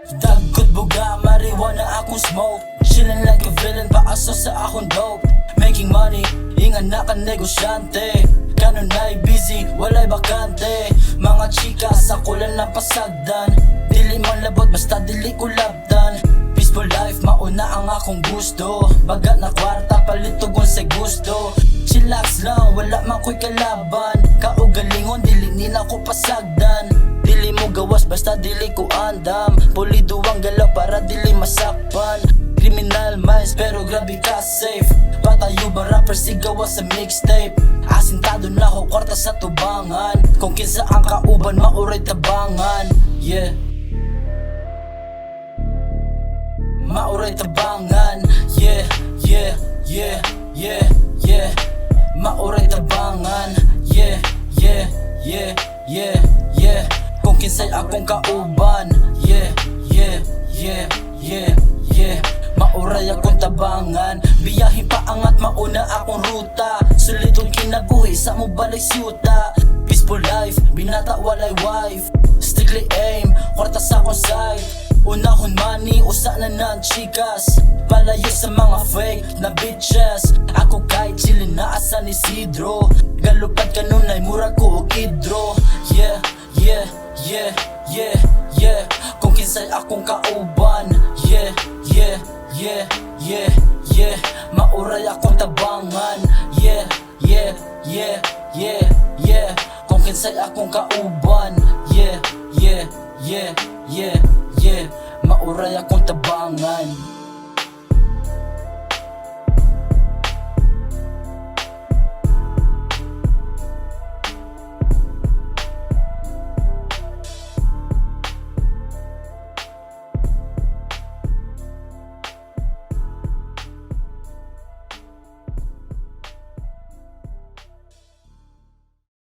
Dagkot buga, marijuana akong smoke. Chillin' like a villain, paaso sa akong dope. Making money, ingan na ka negosyante. Kanon ay busy, walay bakante. Mga chikas, ako lang napasagdan. Dili man labot, basta dili ko labdan. Peaceful life, mauna ang akong gusto. Bagat na kwarta, palitugon sa gusto. Chillax lang, wala man ko'y kalaban. Kaugalingon, dili nila ko pasagdan. Dili mo gawas, basta dili ko andam. Pulido ang galaw para dili masakpan. Criminal minds, pero grabe ka safe. Patayo ba rapper, sigawa sa mixtape. Asintado na ko, kwarta sa tubangan. Kung kinsa ang kauban, mauray tabangan. Yeah, mauray tabangan. Yeah, yeah, yeah, yeah, yeah. Mauray tabangan. Yeah, yeah, yeah, yeah, yeah. Kung kinsay akong kauban. Yeah, yeah, yeah, yeah, yeah. Mauray akong tabangan. Biyahin pa angat, mauna akong ruta. Sulitong kinabuhi sa mo balay siyuta. Peaceful life, binata walay wife. Strictly aim, kwarta sa akong side. Unahon money, usa na ng chikas. Palayo sa mga fake na bitches. Ako kahit chillin na asa ni Sidro. Galupad kanunay, mura ko o kidro. Yeah, yeah, yeah, yeah, yeah. Kung kinsay akong kauban. Yeah, yeah, yeah, yeah, yeah. Mauray akong tabangan. Yeah, yeah, yeah, yeah, yeah. Kung kinsay akong kauban. Yeah, yeah, yeah, yeah, yeah. Mauray akong tabangan.